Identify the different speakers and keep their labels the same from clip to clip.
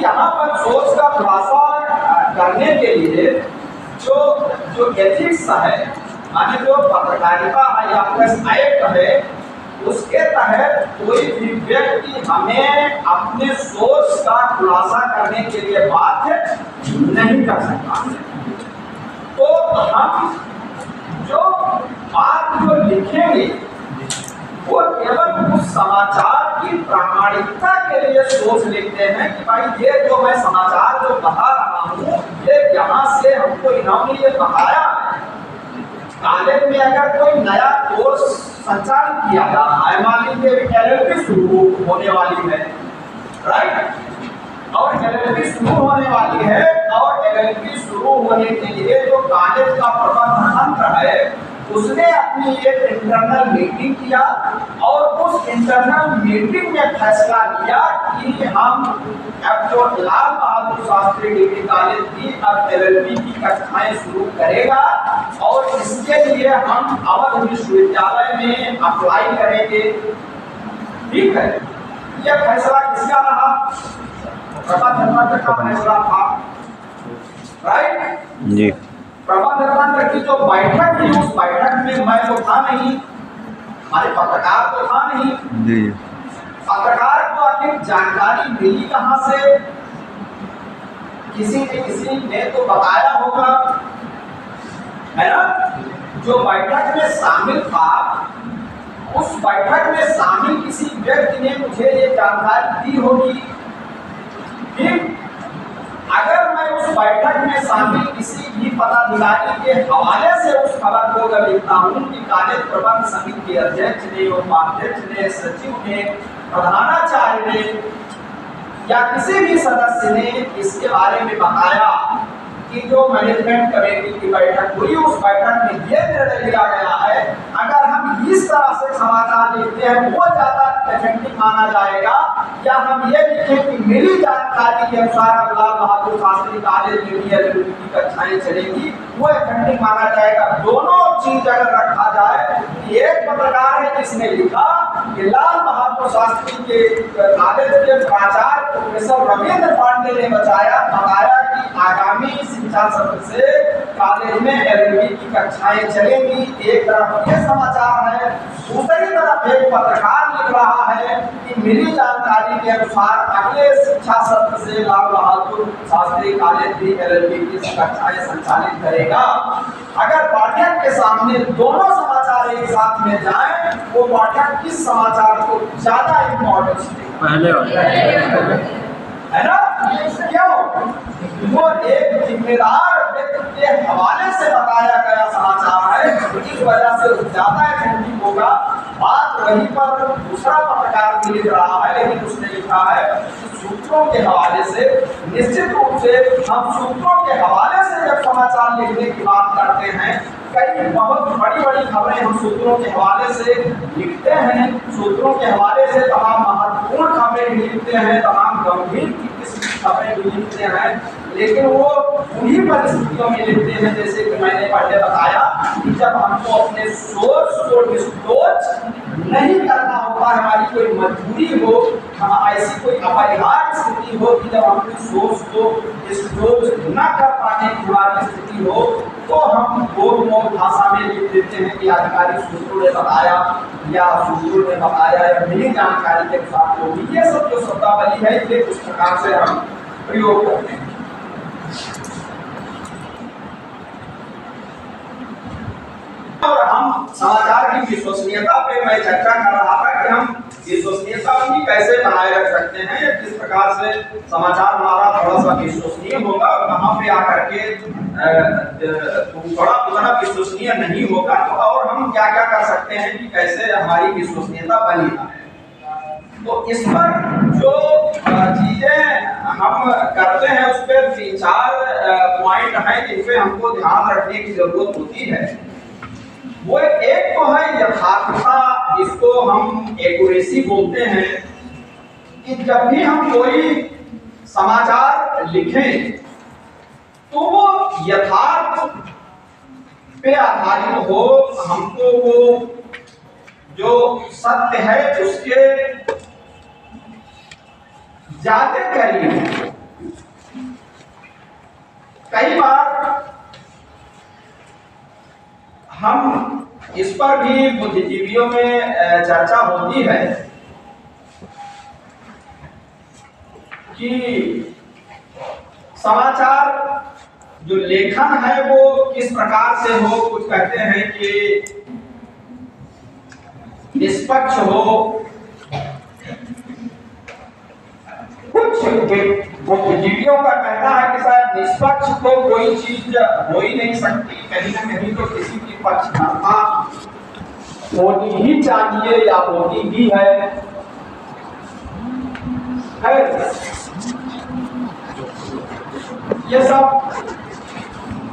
Speaker 1: यहाँ पर सोच का खुलासा करने के लिए जो एथिक्स है, माने जो पत्रकारिता है या प्रेस एक्ट है, उसके तहत कोई भी व्यक्ति हमें अपने सोच का खुलासा करने के लिए बाध्य नहीं कर सकता। तो हम जो बात जो लिखेंगे वो केवल उस समाचार की प्रामाणिकता के लिए सोच लिखते हैं कि भाई ये जो मैं समाचार जो बता रहा हूँ ये यहाँ से हमको इन्होंने ये बताया है। कॉलेज में अगर कोई नया कोर्स संचालित किया जा रहा है, मान लीजिए LLB शुरू होने वाली है, राइट, और LLB शुरू होने वाली है, और LLB शुरू होने के लिए जो कॉलेज का प्रबंधन तंत्र है उसने अपनी एक इंटरनल मीटिंग किया और उस इंटरनल मीटिंग में फैसला लिया कि हम अब जो लाल बहादुर शास्त्री डिग्री कॉलेज की अब LLB की कक्षाएं शुरू करेगा और इसके लिए हम अवध विश्वविद्यालय में अप्लाई करेंगे। ठीक है, यह फैसला किसका रहा? प्रबंधन तंत्र का फैसला था, राइट
Speaker 2: जी।
Speaker 1: प्रबंधन तंत्र की जो बैठक थी उस बैठक में मैं तो था नहीं, हमारे पत्रकार तो था नहीं
Speaker 2: जी।
Speaker 1: पत्रकार को आखिर जानकारी मिली कहाँ से? किसी ने तो बताया होगा, है ना? जो बैठक में शामिल था उस बैठक में शामिल किसी व्यक्ति ने मुझे ये जानकारी दी होगी। फिर अगर मैं उस बैठक में शामिल किसी भी पदाधिकारी के हवाले से उस खबर को अगर लिखता हूँ कि कॉलेज प्रबंध समिति के अध्यक्ष ने, उपाध्यक्ष ने, सचिव ने, प्रधानाचार्य ने या किसी भी सदस्य ने इसके बारे में बताया कि जो मैनेजमेंट कमेटी की बैठक हुई उस बैठक में यह निर्णय लिया गया है, अगर हम इस तरह से समाचार लिखते हैं वो ज्यादा ऑथेंटिक माना जाएगा, या हम ये लिखें कि मिली जानकारी के अनुसार लाल बहादुर शास्त्री कॉलेज में भी LLB की कक्षाएं चलेगी, वो ऑथेंटिक माना जाएगा। दोनों चीज अगर रखा जाए, एक पत्रकार है जिसने लिखा कि लाल बहादुर शास्त्री के कॉलेज के प्राचार्य प्रोफेसर रविंद्र पांडे ने बताया कि आगामी शिक्षा सत्र से कॉलेज में LLB की कक्षाएं चलेंगी। एक तरफ ये समाचार है, दूसरी तरफ एक पत्रकार लिख रहा है कि मिली जानकारी के अनुसार अगले शिक्षा सत्र से लाल बहादुर शास्त्री कॉलेज भी LLB की कक्षाएं संचालित करेगा। अगर पाठक के सामने दोनों समाचार एक साथ में जाएं, वो पाठक किस समाचार को ज्यादा इम्पोर्टेंस देगा?
Speaker 2: पहले
Speaker 1: है ना? क्यों? वो एक जिम्मेदार व्यक्ति के हवाले से बताया गया समाचार है, इस वजह से ज्यादा ऑथेंटिक होगा। बात वहीं पर दूसरा पत्रकार भी लिख रहा है, लेकिन उसने लिखा है कि सूत्रों के हवाले से, निश्चित रूप से हम सूत्रों के हवाले से जब समाचार लिखने की बात करते हैं, कई बहुत बड़ी बड़ी खबरें हम सूत्रों के हवाले से लिखते हैं, सूत्रों के हवाले से तमाम महत्वपूर्ण खबरें भी लिखते हैं, तमाम गंभीर खबरें भी लिखते हैं, लेकिन वो उन्हीं परिस्थितियों में लिखते हैं जैसे कि मैंने पहले बताया कि जब हमको अपने सोच को डिस्क्लोज नहीं करना होता, हमारी कोई मजबूरी हो, ऐसी कोई अपरिहार्य स्थिति हो कि जब हम अपनी सोच को डिस्क्लोज न कर पाने की हमारी स्थिति हो, तो हम गोल भाषा में लिख देते हैं कि आधिकारिक सूत्रों ने बताया या सूत्रों ने बताया या मिली जानकारी के साथ होगी। ये सब जो शब्दावली है ये उस प्रकार से हम प्रयोग करते हैं। और हम समाचार की विश्वसनीयता पे मैं चर्चा कर रहा था कि हम विश्वसनीयता की कैसे बनाए रख सकते हैं, या किस प्रकार से समाचार हमारा थोड़ा सा विश्वसनीय होगा और कहाँ पे आकर के थोड़ा उतना विश्वसनीय नहीं होगा, तो और हम क्या क्या कर सकते हैं कि कैसे हमारी विश्वसनीयता बनी है। तो इस पर जो चीजें हम करते हैं उस पर 3-4 पॉइंट हैं जिन पे हमको ध्यान रखने की जरूरत होती है। वो एक तो है यथार्थता, जिसको हम एक्यूरेसी बोलते हैं, कि जब भी हम कोई समाचार लिखें तो वो यथार्थ पे आधारित हो, हमको वो जो सत्य है उसके ज्यादा करीब, कई बार हम इस पर भी बुद्धिजीवियों में चर्चा होती है कि समाचार जो लेखन है वो किस प्रकार से हो। कुछ कहते हैं कि निष्पक्ष हो, कुछ बुद्धिजीवियों का कहना है कि शायद निष्पक्ष तो कोई चीज हो ही नहीं सकती, कहीं ना कहीं तो किसी की पक्षपातता होनी ही चाहिए या होती ही है। ये सब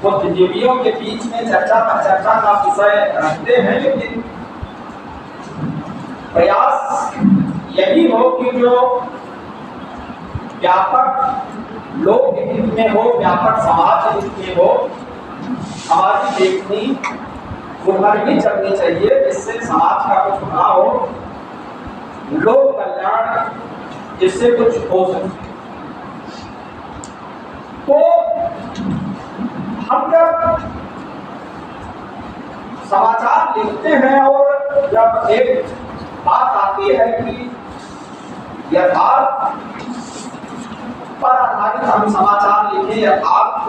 Speaker 1: बुद्धिजीवियों के बीच में चर्चा का विषय रखते हैं, लेकिन प्रयास यही हो कि जो व्यापक लोक हित में हो, व्यापक समाज हित में हो, हमारी लेखनी उधर ही चलनी चाहिए जिससे समाज का कुछ भला हो, लोक कल्याण जिससे कुछ हो सके। तो हम जब समाचार लिखते हैं और जब एक बात आती है कि यथार्थ पर आधारित हम समाचार लिखें, यथार्थ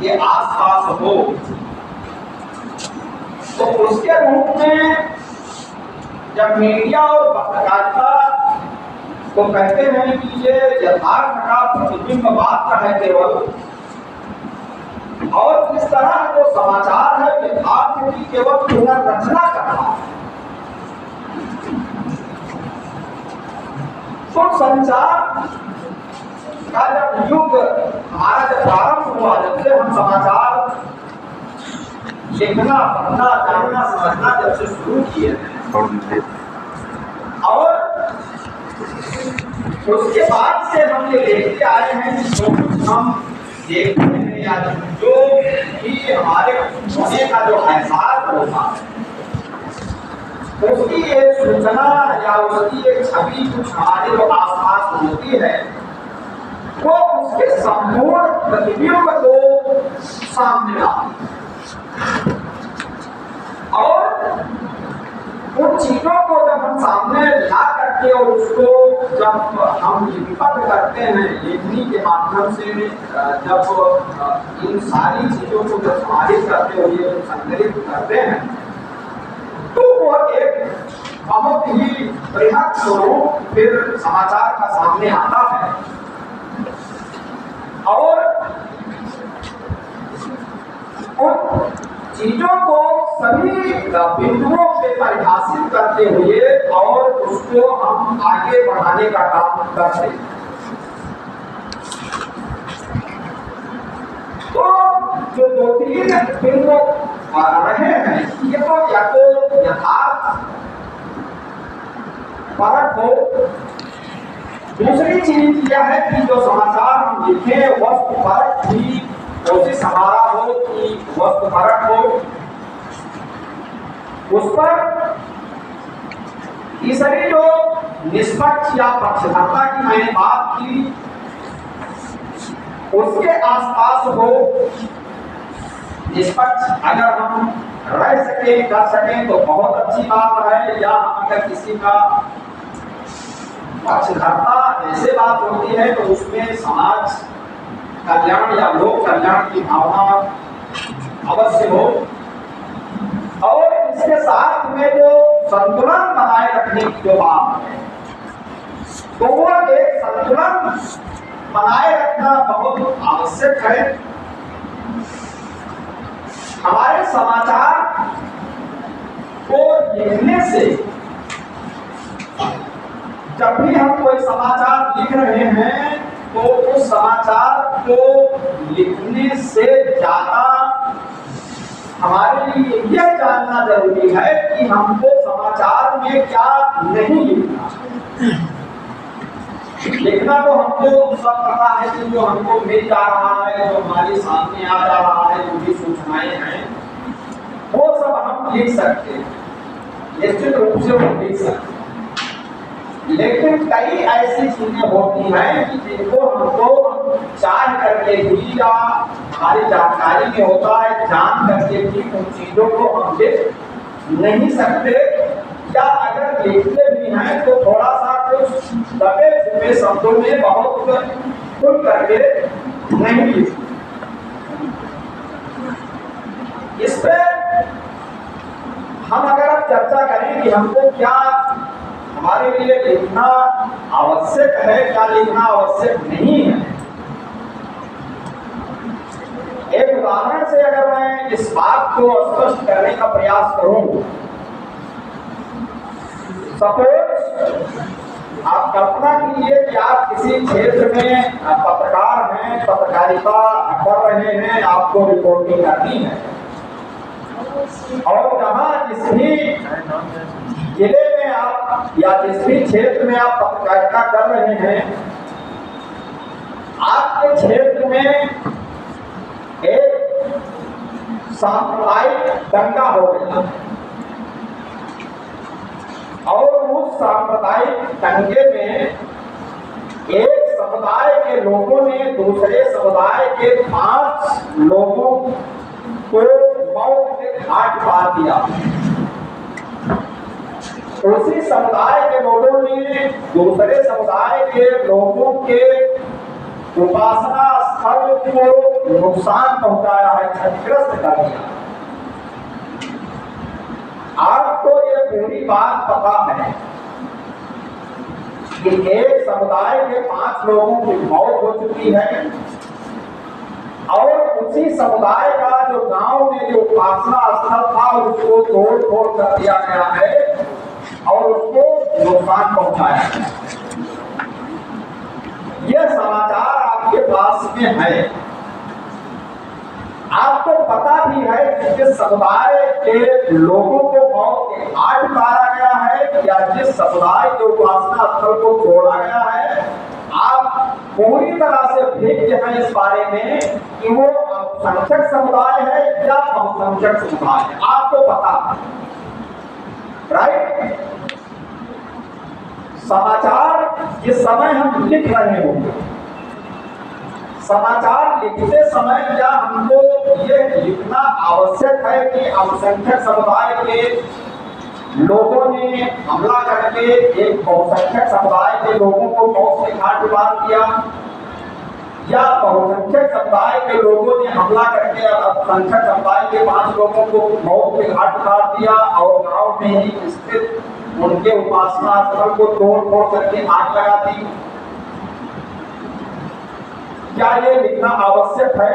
Speaker 1: के आसपास हो, तो उसके रूप में जब मीडिया और पत्रकारिता तो कहते हैं कि ये यथार्थ का प्रतिबिंब मात्र है केवल, और इस तरह जो समाचार है यथार्थ की केवल पुनर्रचना कर रहा है। तो संचार का जब युग हमारा जब प्रारंभ हुआ, जब से हम समाचार लिखना, पढ़ना, जानना, समझना जब से शुरू किए और उसके बाद से हम ये देखते आए हैं कि जो कुछ हम देखते हैं या जो भी हमारे होने का जो एहसास होता है, उसकी एक सूचना या उसकी एक छवि कुछ हमारे जो आसपास होती है, वो उसके संपूर्ण प्रतिबिंब को सामने लाती है। और उन चीजों को जब हम सामने ला करके और उसको जब हम लिपिबद्ध करते हैं लेखनी के माध्यम से, जब इन सारी चीजों को जब समाहित करते हुए संकलित करते हैं, तो वो एक बहुत ही बृहद स्वरूप फिर समाचार का सामने आता है। और उन चीजों को सभी बिंदुओं पे परिभाषित करते हुए और उसको हम आगे बढ़ाने का काम करते हैं। तो जो दो तीन बिंदु रहे हैं, ये तो या तो यथार्थ परक हो, दूसरी चीज यह है कि जो समाचार हम लिखे वस्तु परक भी कोशिश हमारा हो कि वस्तु परक हो, उस पर तीसरी जो निष्पक्ष या पक्षधरता की मैंने बात की, उसके आसपास हो। निष्पक्ष अगर हम रह सके, कर सकें तो बहुत अच्छी बात है, या अगर किसी का पक्षधरता ऐसे बात होती है तो उसमें समाज कल्याण या लोक कल्याण की भावना अवश्य हो। और इसके साथ में जो संतुलन बनाए रखने की जो बात है, तो वो एक संतुलन बनाए रखना बहुत आवश्यक है। हमारे समाचार को लिखने से, जब भी हम कोई समाचार लिख रहे हैं तो उस समाचार को लिखने से ज्यादा हमारे लिए यह जानना जरूरी है कि हमको समाचार में क्या नहीं लिखना। लिखना तो हमको सब पता है कि जो हमको मिल जा रहा है, जो हमारे सामने आ जा रहा है, जो भी सूचनाएं हैं, वो सब हम लिख सकते हैं, निश्चित रूप से वो लिख सकते हैं। लेकिन कई ऐसी चीजें होती हैं कि जिनको हमको करके भी या हमारी जानकारी में होता है, जान करके भी उन चीजों को हम लिख नहीं सकते, या अगर लिखते भी हैं तो थोड़ा सा कुछ दबे छुपे शब्दों में बहुत खुल करके नहीं लिखते। इस पे हम अगर अब चर्चा करें कि हमको क्या हमारे लिए लिखना आवश्यक है, क्या लिखना आवश्यक नहीं है। एक उदाहरण से अगर मैं इस बात को स्पष्ट करने का प्रयास करूं, सपोज आप कल्पना कीजिए कि आप किसी क्षेत्र में पत्रकार हैं, पत्रकारिता कर रहे हैं, आपको रिपोर्टिंग करनी है, और जहां जिस भी जिले में आप या जिस भी क्षेत्र में आप पत्रकारिता कर रहे हैं, आपके क्षेत्र में एक सांप्रदायिक दंगा हो गया और उस सांप्रदायिक दंगे में एक समुदाय के लोगों ने दूसरे समुदाय के 5 लोगों को मौत के घाट उतार दिया। उसी समुदाय के लोगों ने दूसरे समुदाय के लोगों के उपासना स्थल को नुकसान पहुंचाया है, क्षतिग्रस्त कर दिया। आपको ये पूरी बात पता है कि एक समुदाय के 5 लोगों की मौत हो चुकी है और उसी समुदाय का जो गांव में जो उपासना स्थल था उसको तोड़ फोड़ कर दिया गया है और उसको नुकसान पहुंचाया है। यह समाचार आपके पास में है, आपको पता भी है कि जिस समुदाय के लोगों को मौत के घाट उतारा गया है या जिस समुदाय के उपासना स्थल को तोड़ा गया है, आप पूरी तरह से भेद्य हैं इस बारे में कि वो अल्पसंख्यक समुदाय है या बहुसंख्यक समुदाय है, आपको पता है, राइट। समाचार जिस समय हम लिख रहे होंगे, समाचार लिखते समय क्या हमको ये लिखना आवश्यक है कि अल्पसंख्यक समुदाय के लोगों ने हमला करके एक बहुसंख्यक समुदाय के लोगों को मौत के घाट उतार दिया, या बहुसंख्यक समुदाय के लोगों ने हमला करके अल्पसंख्यक समुदाय के 5 लोगों को मौत के घाट उतार दिया और गांव में ही स्थित उनके उपासना स्थल को तोड़ फोड़ करके आग लगा दी। क्या ये लिखना आवश्यक है?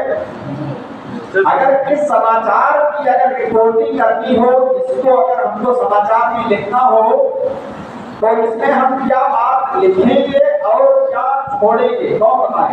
Speaker 1: अगर इस समाचार की अगर रिपोर्टिंग करनी हो, इसको अगर हमको समाचार में लिखना हो, तो इसमें हम क्या बात लिखेंगे और क्या छोड़ेंगे, कौन बताए?